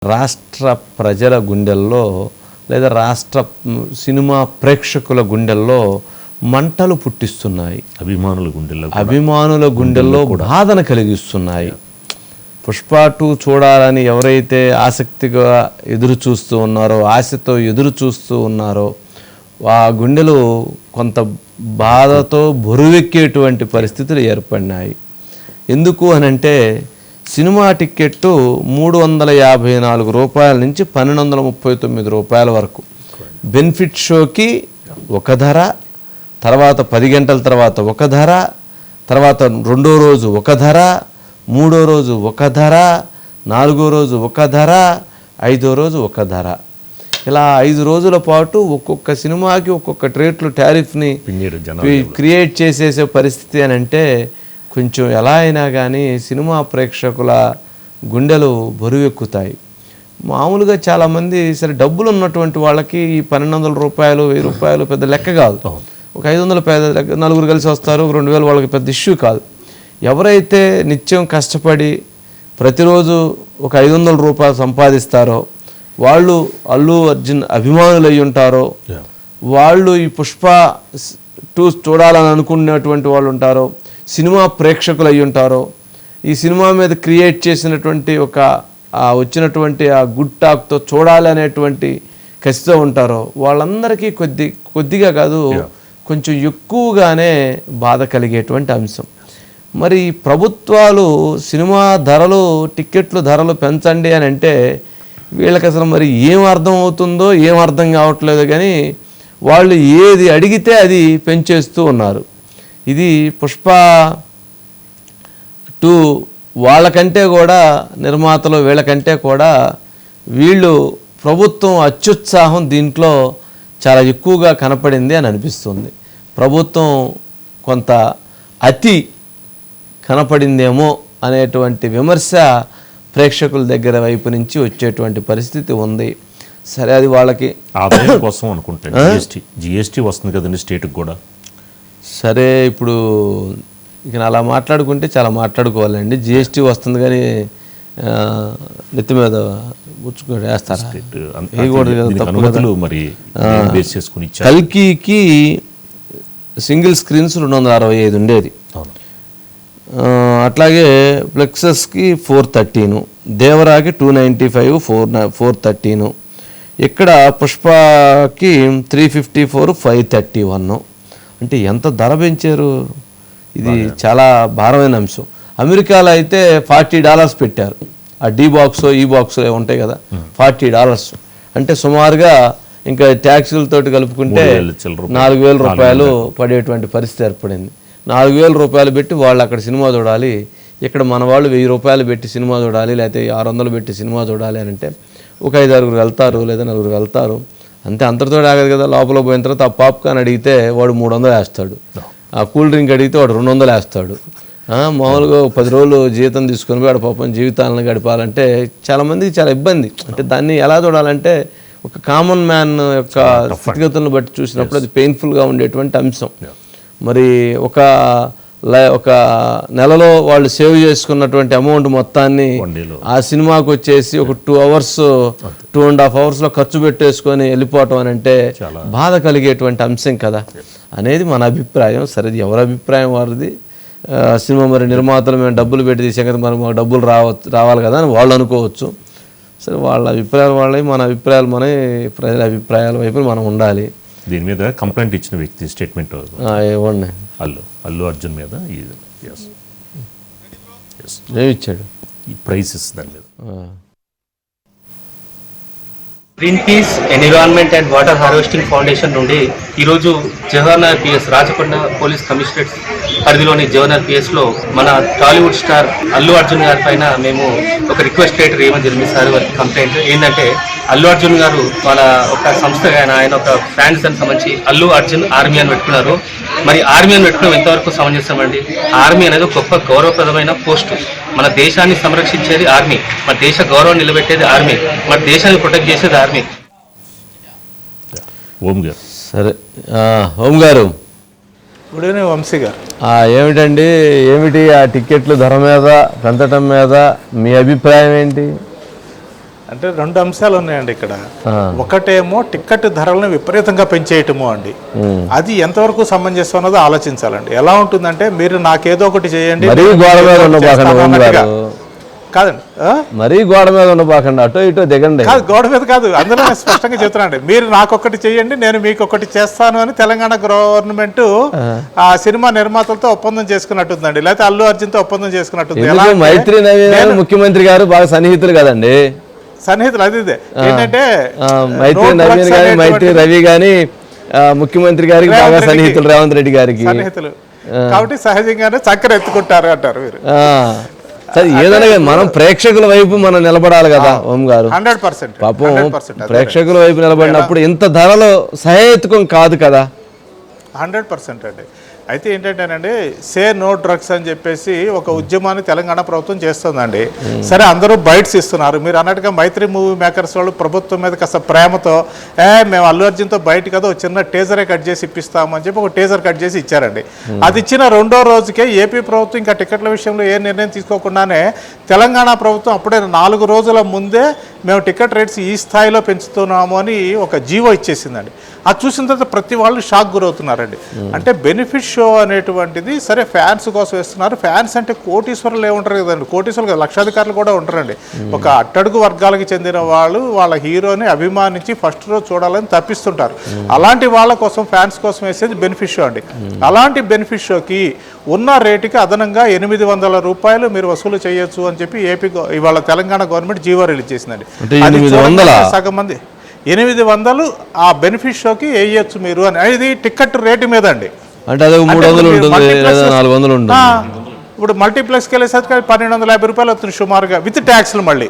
రాష్ట్ర ప్రజల గుండెల్లో లేదా రాష్ట్ర సినిమా ప్రేక్షకుల గుండెల్లో మంటలు పుట్టిస్తున్నాయి. అభిమానుల గుండెల్లో బాధను కలిగిస్తున్నాయి. పుష్ప 2 చూడాలని ఎవరైతే ఆసక్తిగా ఎదురు చూస్తూ ఉన్నారో, ఆశతో ఎదురు చూస్తూ ఉన్నారో, ఆ గుండెలు కొంత బాధతో బరువెక్కేటువంటి పరిస్థితులు ఏర్పడినాయి. ఎందుకు అనంటే సినిమా టిక్కెట్టు 354 రూపాయల నుంచి 1239 రూపాయల వరకు. బెనిఫిట్ షోకి ఒక ధర, తర్వాత 10 గంటల తర్వాత ఒక ధర, తర్వాత రెండో రోజు ఒక ధర, మూడో రోజు ఒక ధర, నాలుగో రోజు ఒక ధర, ఐదో రోజు ఒక ధర. ఇలా 5 రోజుల పాటు ఒక్కొక్క సినిమాకి ఒక్కొక్క రేట్లు టారిఫ్ని క్రియేట్ చేసేసే పరిస్థితి అని అంటే కొంచెం ఎలా అయినా కానీ సినిమా ప్రేక్షకుల గుండెలు బరువెక్కుతాయి. మామూలుగా చాలామంది సరే డబ్బులు ఉన్నటువంటి వాళ్ళకి ఈ 1200 రూపాయలు 1000 రూపాయలు పెద్ద లెక్క కాదు. ఒక 500 పెద్ద లెక్క, నలుగురు కలిసి వస్తారు, 2000 వాళ్ళకి పెద్ద ఇష్యూ కాదు. ఎవరైతే నిత్యం కష్టపడి ప్రతిరోజు ఒక 500 రూపాయలు సంపాదిస్తారో, వాళ్ళు అల్లు అర్జున్ అభిమానులు అయి ఉంటారో, వాళ్ళు ఈ పుష్ప 2 చూడాలని అనుకునేటువంటి వాళ్ళు ఉంటారో, సినిమా ప్రేక్షకులు అయి ఉంటారో, ఈ సినిమా మీద క్రియేట్ చేసినటువంటి ఒక వచ్చినటువంటి ఆ గుడ్ టాక్తో చూడాలి అనేటువంటి కసితో ఉంటారో, వాళ్ళందరికీ కొద్దిగా కాదు కొంచెం ఎక్కువగానే బాధ కలిగేటువంటి అంశం. మరి ప్రభుత్వాలు సినిమా ధరలు, టిక్కెట్లు ధరలు పెంచండి అని అంటే వీళ్ళకి అసలు మరి ఏం అర్థం అవుతుందో ఏం అర్థం కావట్లేదు, కానీ వాళ్ళు ఏది అడిగితే అది పెంచేస్తూ ఉన్నారు. ఇది పుష్ప 2 వాళ్ళకంటే కూడా, నిర్మాతలు వీళ్ళకంటే కూడా వీళ్ళు ప్రభుత్వం అత్యుత్సాహం దీంట్లో చాలా ఎక్కువగా కనపడింది అని అనిపిస్తుంది. ప్రభుత్వం కొంత అతి కనపడిందేమో అనేటువంటి విమర్శ ప్రేక్షకుల దగ్గర వైపు నుంచి వచ్చేటువంటి పరిస్థితి ఉంది. సరే, అది వాళ్ళకి ఆదాయం కోసం అనుకుంటే జిఎస్టీ వస్తుంది కదండి స్టేట్కి కూడా. సరే, ఇప్పుడు ఇక అలా మాట్లాడుకుంటే చాలా మాట్లాడుకోవాలండి. జిఎస్టీ వస్తుంది కానీ నెత్తి మీద గుచ్చుకొని వేస్తారా? కల్కికి సింగిల్ స్క్రీన్స్ 265 ఉండేది, అట్లాగే ప్లెక్సస్కి 413, దేవరాకి 295, 413. ఇక్కడ పుష్పకి 354, 531. అంటే ఎంత ధర పెంచారు! ఇది చాలా భారమైన అంశం. అమెరికాలో అయితే $40 పెట్టారు. ఆ డి బాక్స్ ఈ బాక్స్ ఉంటాయి కదా, $40. అంటే సుమారుగా ఇంకా ట్యాక్సీలతోటి కలుపుకుంటే 4000 రూపాయలు పడేటువంటి పరిస్థితి ఏర్పడింది. 4000 రూపాయలు పెట్టి వాళ్ళు అక్కడ సినిమా చూడాలి, ఇక్కడ మన వాళ్ళు 1000 రూపాయలు పెట్టి సినిమా చూడాలి, లేకపోతే 600 పెట్టి సినిమా చూడాలి అని అంటే ఒక 5-6 వెళ్తారు, లేదా 4 వెళ్తారు. అంతే, అంతటితో ఆగదు కదా. లోపల పోయిన తర్వాత ఆ పాప్కార్న్ అడిగితే వాడు 300 వేస్తాడు, ఆ కూల్ డ్రింక్ అడిగితే వాడు 200 వేస్తాడు. మామూలుగా 10 రోజులు జీతం తీసుకొని వాడు పాపం జీవితాలను గడపాలంటే చాలామందికి చాలా ఇబ్బంది. అంటే దాన్ని ఎలా చూడాలంటే ఒక కామన్ మ్యాన్ యొక్క స్థితిగతులను బట్టి చూసినప్పుడు అది పెయిన్ఫుల్గా ఉండేటువంటి అంశం. మరి ఒక నెలలో వాళ్ళు సేవ్ చేసుకున్నటువంటి అమౌంట్ మొత్తాన్ని ఆ సినిమాకి వచ్చేసి ఒక 2 అవర్స్ 2.5 అవర్స్లో ఖర్చు పెట్టేసుకొని వెళ్ళిపోవటం అని అంటే బాధ కలిగేటువంటి అంశం కదా అనేది మన అభిప్రాయం. సరే, ఎవరి అభిప్రాయం వారిది. సినిమా మరి నిర్మాతలు మేము డబ్బులు పెట్టి తీసాం కదా, మరి మాకు డబ్బులు రావాలి కదా అని వాళ్ళు అనుకోవచ్చు. సరే, వాళ్ళ అభిప్రాయాలు వాళ్ళవి, మన అభిప్రాయాలు మనవి, ప్రజల అభిప్రాయాల వైపు మనం ఉండాలి. దీని మీద కంప్లైంట్ ఇచ్చిన వ్యక్తి స్టేట్మెంట్ ఇవ్వండి. అల్లు అర్జున్ మీద ఇచ్చాడు ఈ ప్రైసెస్ దాని మీద. Green peas environment and water harvesting foundation నుండి ఈరోజు Jawaharlal PS Rachakonda police commissionerate పరిధిలోని జవహర్లాల్ పిఎస్లో మన టాలీవుడ్ స్టార్ అల్లు అర్జున్ గారి పైన మేము ఒక రిక్వెస్ట్ లెటర్ ఏమని జరిపిస్తారు. వారికి కంప్లైంట్ ఏంటంటే అల్లు అర్జున్ గారు వాళ్ళ ఒక సంస్థ ఆయన ఒక ఫ్యాన్స్ అని సంబంధించి అల్లు అర్జున్ ఆర్మీ అని పెట్టుకున్నారు. మరి ఆర్మీ అని పెట్టుకున్నాం ఎంతవరకు సమంజసమండి? ఆర్మీ అనేది ఒక గొప్ప గౌరవప్రదమైన పోస్టు. మన దేశాన్ని సంరక్షించేది ఆర్మీ, మన దేశ గౌరవం నిలబెట్టేది ఆర్మీ, మన దేశాన్ని ప్రొటెక్ట్ చేసేది ఆర్మీ. సరే, ఓం గారు. గుడ్ ఈవినింగ్ వంశీ గారు. ఏమిటి ఆ టికెట్లు ధర మీద పెంచడం మీద మీ అభిప్రాయం ఏంటి? అంటే రెండు అంశాలు ఉన్నాయండి ఇక్కడ. ఒకటేమో టికెట్ ధరలను విపరీతంగా పెంచేయటము అండి, అది ఎంతవరకు సమంజసం అన్నది ఆలోచించాలండి. ఎలా ఉంటుందంటే మీరు నాకేదో ఒకటి చేయండి కాదండి, మరీ గోడ మీద ఉండబాకండి, అటో ఇటో దిగండి. కాదు, గోడ మీద కాదు, అందులో నేను స్పష్టంగా చెప్తున్నానండి. మీరు నాకొకటి చేయండి, నేను మీకు ఒకటి చేస్తాను అని తెలంగాణ గవర్నమెంట్ ఆ సినిమా నిర్మాతలతో ఒప్పందం చేసుకున్నట్టుందండి, లేకపోతే అల్లు అర్జున్తో ఒప్పందం చేసుకున్నట్టుంది. మైత్రి నవీన్ ముఖ్యమంత్రి గారు బాగా సన్నిహితులు కదండి. సన్నిహితులు అది ఏంటంటే మైత్రి నవీన్ గాని మైత్రి రవి గాని ముఖ్యమంత్రి గారికి బాగా సన్నిహితులు, రేవంత్ రెడ్డి గారికి సన్నిహితులు కాబట్టి సహజంగానే చక్కెర ఎత్తుకుంటారు అంటారు మీరు. సరే, ఏదైనా మనం ప్రేక్షకుల వైపు మనం నిలబడాలి కదా ఓం గారు. 100% పాపం ప్రేక్షకుల వైపు నిలబడినప్పుడు ఇంత ధరలు సహేతుకం కాదు కదా. 100% అండి. అయితే ఏంటంటేనండి, సే నో డ్రగ్స్ అని చెప్పేసి ఒక ఉద్యమాన్ని తెలంగాణ ప్రభుత్వం చేస్తుందండి. సరే, అందరూ బైట్స్ ఇస్తున్నారు. మీరు అన్నట్టుగా మైత్రి మూవీ మేకర్స్ వాళ్ళు ప్రభుత్వం మీద కాస్త ప్రేమతో మేము అల్లు అర్జున్తో బయట కదా ఒక చిన్న టేజరే కట్ చేసి ఇప్పిస్తామని చెప్పి ఒక టేజర్ కట్ చేసి ఇచ్చారండి. అది ఇచ్చిన రెండో రోజుకే ఏపీ ప్రభుత్వం ఇంకా టికెట్ల విషయంలో ఏ నిర్ణయం తీసుకోకుండానే తెలంగాణ ప్రభుత్వం అప్పుడే 4 రోజుల ముందే మేము టికెట్ రేట్స్ ఈ స్థాయిలో పెంచుతున్నాము అని ఒక జీవో ఇచ్చేసిందండి. అది చూసిన తర్వాత ప్రతి వాళ్ళు షాక్ గురవుతున్నారండి. అంటే బెనిఫిట్ షో అనేటువంటిది సరే ఫ్యాన్స్ కోసం వేస్తున్నారు. ఫ్యాన్స్ అంటే కోటీశ్వరులు ఏముంటారు కదండి, కోటీశ్వరులు కదా, లక్షాధికారులు కూడా ఉంటారండి. ఒక అట్టడుగు వర్గాలకి చెందిన వాళ్ళు వాళ్ళ హీరోని అభిమానించి ఫస్ట్ రోజు చూడాలని తప్పిస్తుంటారు. అలాంటి వాళ్ళ కోసం, ఫ్యాన్స్ కోసం వేసేది బెనిఫిట్ షో అండి. అలాంటి బెనిఫిట్ షోకి ఉన్న రేటుకి అదనంగా 800 రూపాయలు మీరు వసూలు చేయొచ్చు అని చెప్పి ఇవాళ తెలంగాణ గవర్నమెంట్ జీవో రిలీజ్ చేసిందండి. సగం మంది 800 ఆ బెనిఫిట్ షోకి వేయచ్చు మీరు అని. ఇది టికెట్ రేటు మీద అండి. అంటే అది 300 ఉంటుంది, 400 ఉంటుంది. ఇప్పుడు మల్టీప్లెక్స్కి వెళ్ళేసరికి 1250 రూపాయలు వస్తుంది సుమారుగా, విత్ ట్యాక్స్లు, మళ్ళీ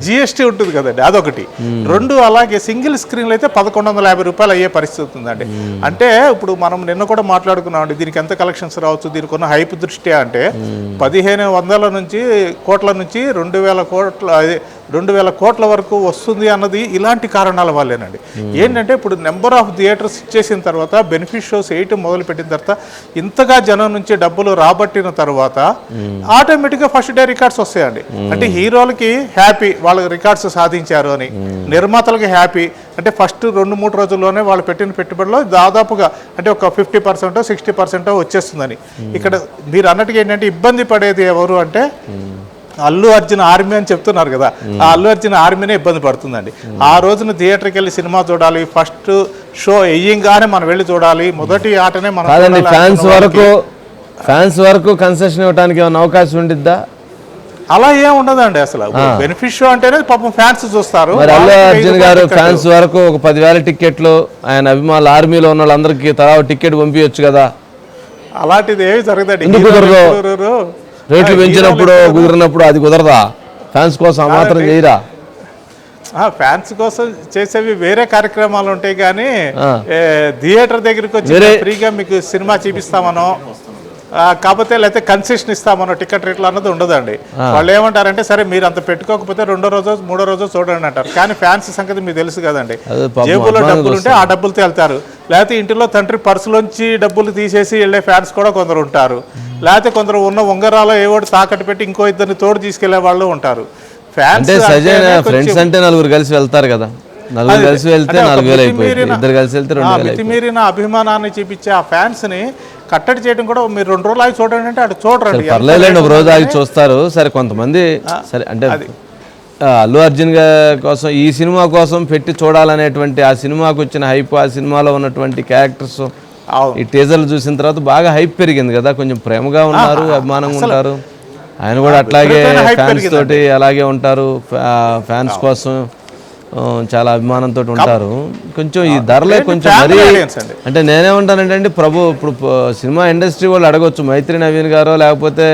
జిఎస్టీ ఉంటుంది కదండి, అదొకటి. రెండు అలాగే సింగిల్ స్క్రీన్లు అయితే 1150 రూపాయలు అయ్యే పరిస్థితి ఉందండి. అంటే ఇప్పుడు మనం నిన్న కూడా మాట్లాడుకున్నామండి, దీనికి ఎంత కలెక్షన్స్ రావచ్చు, దీనికి ఉన్న హైప్ దృష్ట్యా అంటే 1500 నుంచి కోట్ల నుంచి 2000 కోట్ల వరకు వస్తుంది అన్నది ఇలాంటి కారణాల వల్లేనండి. ఏంటంటే ఇప్పుడు నెంబర్ ఆఫ్ థియేటర్స్ ఇచ్చేసిన తర్వాత, బెనిఫిట్ షోస్ వేయటం మొదలు పెట్టిన తర్వాత, ఇంతగా జనం నుంచి డబ్బులు రాబట్టిన తర్వాత ఆటోమేటిక్గా ఫస్ట్ డే రికార్డ్స్ వస్తాయండి. అంటే హీరోలకి హ్యాపీ, వాళ్ళకి రికార్డ్స్ సాధించారు అని, నిర్మాతలకి హ్యాపీ అంటే ఫస్ట్ 2-3 రోజుల్లోనే వాళ్ళు పెట్టిన పెట్టుబడిలో దాదాపుగా అంటే ఒక 50% 60% వచ్చేస్తుందని. ఇక్కడ మీరు అన్నట్టుగా ఏంటంటే ఇబ్బంది పడేది ఎవరు అంటే అల్లు అర్జున్ ఆర్మీ అని చెప్తున్నారు కదా, ఆ అల్లు అర్జున్ ఆర్మీనే ఇబ్బంది పడుతుందండి. ఆ రోజున థియేటర్కి వెళ్ళి సినిమా చూడాలి, ఫస్ట్ షో వేయంగానే మనం వెళ్ళి చూడాలి, మొదటి ఆటనే మనం ఫ్యాన్స్ వరకు కన్సెషన్ ఇవ్వడానికి ఏమైనా అవకాశం ఉండిద్దా? అలా ఏం ఉండదండి. అసలు బెనిఫిట్ షో అంటేనే పాపం ఫ్యాన్స్ చూస్తారు. మరి అల్లు అర్జున్ గారు ఫ్యాన్స్ వరకు ఒక 10,000 టికెట్లు, ఆయన అభిమానులు ఆర్మీలో ఉన్న వాళ్ళందరికీ తలా టికెట్ పంపించచ్చు కదా. అలాంటిది ఏమి జరగదండి. రేట్లు పెంచినప్పుడు కుదిరినప్పుడు అది కుదరదా? ఫ్యాన్స్ కోసం మాత్రం చేయరా? ఫ్యాన్స్ కోసం చేసేవి వేరే కార్యక్రమాలు ఉంటాయి కానీ థియేటర్ దగ్గరికి వచ్చి ఫ్రీగా మీకు సినిమా చూపిస్తామనో, కాకపోతే లేకపోతే కన్సెషన్ ఇస్తామనో టికెట్ రేట్లు అన్నది ఉండదండి. వాళ్ళు ఏమంటారంటే సరే మీరు అంత పెట్టుకోకపోతే 2వ రోజు 3వ రోజు చూడండి అంటారు. కానీ ఫ్యాన్స్ సంగతి మీకు తెలుసు కదండి, జేబులో డబ్బులు ఉంటే ఆ డబ్బులతో వెళ్తారు, లేకపోతే ఇంటిలో తండ్రి పర్సులోంచి డబ్బులు తీసేసి వెళ్ళే ఫ్యాన్స్ కూడా కొందరు ఉంటారు, లేకపోతే కొందరు ఉన్న ఉంగరాలో ఏవోటి తాకట్టు పెట్టి ఇంకో ఇద్దరిని తోడు తీసుకెళ్లే వాళ్ళు ఉంటారు. ఫ్యాన్స్ ఫ్రెండ్స్ అంటే 4 కలిసి వెళ్తారు కదా, 4 కలిసి వెళ్తే 4,000 అయిపోయింది, 2 కలిసి వెళ్తే 2,000. మితిమీరిన అభిమానాన్ని చూపించే ఆ ఫ్యాన్స్ ని కట్టడి చేయడం కూడా మీరు 2 రోజులు ఆగి చూడండి అంటే అటు చూడండి, పర్లేదండి, ఒక రోజు ఆగి చూస్తారు. సరే కొంతమంది సరే అంటే అల్లు అర్జున్ కోసం ఈ సినిమా కోసం పెట్టి చూడాలనేటువంటి ఆ సినిమాకు వచ్చిన హైప్, ఆ సినిమాలో ఉన్నటువంటి క్యారెక్టర్స్ ఈ టీజర్లు చూసిన తర్వాత బాగా హైప్ పెరిగింది కదా, కొంచెం ప్రేమగా ఉన్నారు, అభిమానంగా ఉంటారు. ఆయన కూడా అట్లాగే ఫ్యాన్స్ తోటి అలాగే ఉంటారు, ఫ్యాన్స్ కోసం చాలా అభిమానంతో ఉంటారు. కొంచెం ఈ ధరలే కొంచెం మరీ అంటే నేనేమంటానంటే అండి, ఇప్పుడు సినిమా ఇండస్ట్రీ వాళ్ళు అడగొచ్చు, మైత్రి నవీన్ గారో లేకపోతే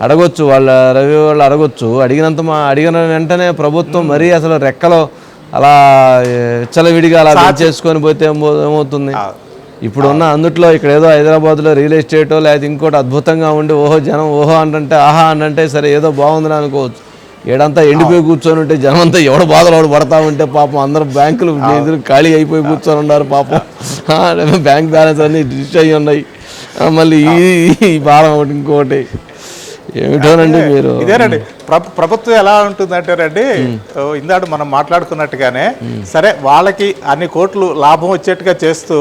అడగొచ్చు, వాళ్ళ రవి వాళ్ళు అడగొచ్చు, అడిగిన వెంటనే ప్రభుత్వం మరీ అసలు రెక్కలో అలా విచ్చలవిడిగా అలా చేసుకొని పోతే ఏమవుతుంది? ఇప్పుడున్న అందుట్లో ఇక్కడ ఏదో హైదరాబాద్లో రియల్ ఎస్టేటో లేదా ఇంకోటి అద్భుతంగా ఉండి జనం అంటే ఆహా అంటే సరే ఏదో బాగుందని అనుకోవచ్చు. ఏడంతా ఎండిపోయి కూర్చొని ఉంటే జనం అంతా ఎవడ బాధలు పడతా ఉంటే పాపం అందరూ బ్యాంకులు నిధులు ఖాళీ అయిపోయి కూర్చొని ఉన్నారు పాపం, బ్యాంక్ బ్యాలెన్స్ అన్నీ డిస్ట్రిక్ట్ అయ్యి ఉన్నాయి, మళ్ళీ ఈ భారం ఒకటి ఇంకోటి. ఏమిటోనండి మీరు. ఇదేనండి ప్రభుత్వం ఎలా ఉంటుందంటేనండి, ఇందాక మనం మాట్లాడుకున్నట్టుగానే సరే వాళ్ళకి అన్ని కోట్లు లాభం వచ్చేట్టుగా చేస్తూ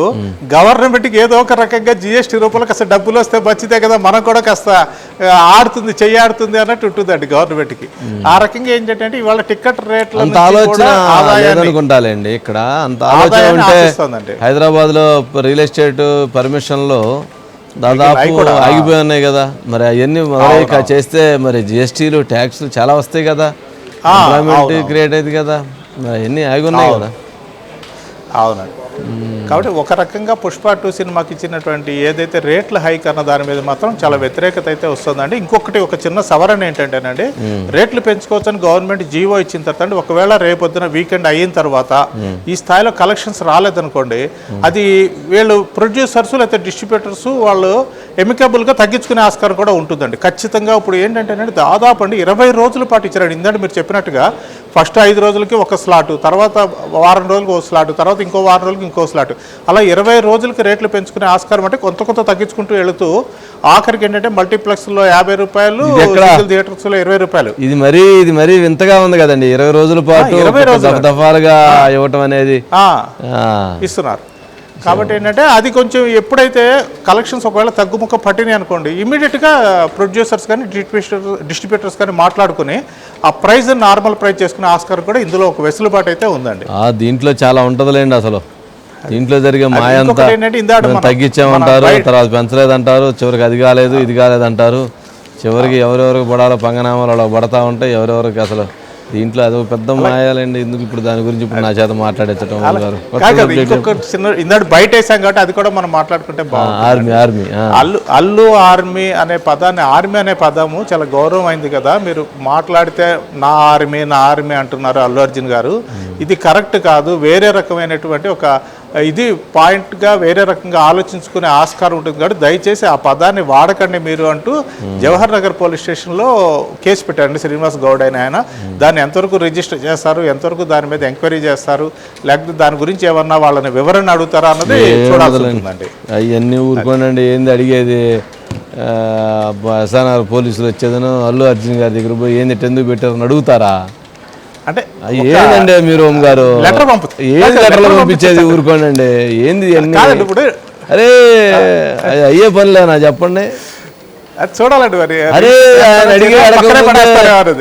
గవర్నమెంట్కి ఏదో ఒక రకంగా జిఎస్టీ రూపంలో కాస్త డబ్బులు వస్తే మంచిదే కదా, మనం కూడా కాస్త ఆడుతుంది చెయ్యాడుతుంది అన్నట్టు ఉంటుందండి గవర్నమెంట్కి. ఆ రకంగా ఏంటంటే ఇవాళ టికెట్ రేట్ల అంత ఆలోచన లేదనుకుంటాలేండి. ఇక్కడ అంత ఆలోచన ఉంటే హైదరాబాద్ లో రియల్ ఎస్టేట్ పర్మిషన్లో దాదాపు ఆగిపోయి ఉన్నాయి కదా, మరి అవన్నీ మొదలైక చేస్తే మరి జిఎస్టీలు ట్యాక్స్లు చాలా వస్తాయి కదా, ఎంప్లాయ్మెంట్ క్రియేట్ అయింది కదా, మరి అవన్నీ ఆగి ఉన్నాయి కదా. అవునండి. కాబట్టి ఒక రకంగా పుష్ప 2 సినిమాకి ఇచ్చినటువంటి ఏదైతే రేట్ల హైక్ అన్న దాని మీద మాత్రం చాలా వ్యతిరేకత అయితే వస్తుందండి. ఇంకొకటి ఒక చిన్న సవరణ ఏంటంటేనండి, రేట్లు పెంచుకోవచ్చని గవర్నమెంట్ జీవో ఇచ్చిన తర్వాత ఒకవేళ రేపొద్దున వీకెండ్ అయిన తర్వాత ఈ స్థాయిలో కలెక్షన్స్ రాలేదనుకోండి, అది వీళ్ళు ప్రొడ్యూసర్స్ లేకపోతే డిస్ట్రిబ్యూటర్స్ వాళ్ళు ఎమికబుల్గా తగ్గించుకునే ఆస్కారం కూడా ఉంటుందండి ఖచ్చితంగా. ఇప్పుడు ఏంటంటేనండి దాదాపు అండి 20 రోజుల పాటు ఇచ్చారండి. ఇందంటే మీరు చెప్పినట్టుగా ఫస్ట్ 5 రోజులకి ఒక స్లాటు, తర్వాత వారం రోజులకి ఒక స్లాటు, తర్వాత ఇంకో వారం రోజులకి ఇంకో స్లాట్, అలా 20 రోజులకి రేట్లు పెంచుకునే ఆస్కారం అంటే కొంత తగ్గించుకుంటూ వెళుతూ ఆఖరికి ఏంటంటే మల్టీప్లెక్స్లో 50 రూపాయలు, థియేటర్స్లో 20 రూపాయలు. ఇది మరీ వింతగా ఉంది కదండి. 20 రోజుల పాటు దఫాలుగా ఇవ్వటం అనేది ఇస్తున్నారు. కాబట్టి ఏంటంటే అది కొంచెం ఎప్పుడైతే కలెక్షన్స్ ఒకవేళ తగ్గుముఖ పట్టినాయి అనుకోండి, ఇమీడియట్గా ప్రొడ్యూసర్స్ కానీ డిస్ట్రిబ్యూటర్స్ కానీ మాట్లాడుకుని ఆ ప్రైస్ నార్మల్ ప్రైస్ చేసుకునే ఆస్కారం కూడా ఇందులో ఒక వెసులుబాటు అయితే ఉందండి. దీంట్లో చాలా ఉంటుందిలేండి. అసలు దీంట్లో జరిగే మాయంతా తగ్గించామంటారు, తర్వాత పెంచలేదంటారు, చివరికి అది కాలేదు ఇది కాలేదంటారు, చివరికి ఎవరెవరికి పడాలో పంగనామాలు అలా పడతా ఉంటాయి ఎవరెవరికి. అసలు దీంట్లో అదో పెద్ద మాయాలండి. ఎందుకు ఇప్పుడు దాని గురించి ఇప్పుడు నా చేత మాట్లాడించడం బయట వేసాం కాబట్టి అది కూడా మనం మాట్లాడుకుంటే ఆర్మీ అల్లు ఆర్మీ అనే పదాన్ని, ఆర్మీ అనే పదము చాలా గౌరవం అయింది కదా, మీరు మాట్లాడితే నా ఆర్మీ అంటున్నారు అల్లు అర్జున్ గారు. ఇది కరెక్ట్ కాదు. వేరే రకమైనటువంటి ఒక ఇది పాయింట్గా వేరే రకంగా ఆలోచించుకునే ఆస్కారం ఉంటుంది కాబట్టి దయచేసి ఆ పదాన్ని వాడకండి మీరు అంటూ జవహర్ నగర్ పోలీస్ స్టేషన్లో కేసు పెట్టారండి శ్రీనివాస్ గౌడ్ అయిన ఆయన. దాన్ని ఎంతవరకు రిజిస్టర్ చేస్తారు, ఎంతవరకు దాని మీద ఎంక్వైరీ చేస్తారు, లేకపోతే దాని గురించి ఏమన్నా వాళ్ళని వివరణ అడుగుతారా అన్నది చూడాల్సి ఉంటుందండి. అవన్నీ ఊరుకోనండి. ఏంది అడిగేది, ఎస్ఆర్ఆర్ పోలీసులు వచ్చేదను అల్లు అర్జున్ గారి దగ్గర పోయి ఏంది ఎందుకు పెట్టారని అడుగుతారా? అంటే ఏందండి మీరు ఓం గారు ఏంది లెటర్లు పంపించేది? ఊరుకోనండి. ఏంది ఇప్పుడు అరే అయ్యే పనిలేనా చెప్పండి. చూడాలండి మరి. అరే ఆయన అడిగే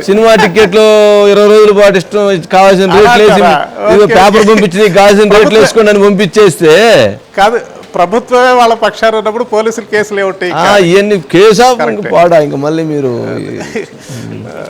సినిమా టికెట్లు 20 రోజుల పాటు ఇష్టం కావాల్సిన రేట్లు వేసి పేపర్ పంపించి కావాల్సిన రేట్లు వేసుకోండి అని పంపించేస్తే కాదు, ప్రభుత్వమే వాళ్ళ పక్షాలు ఉన్నప్పుడు పోలీసులు కేసులు ఏమిటి? ఇవన్నీ కేసా పాడా ఇంకా మళ్ళీ మీరు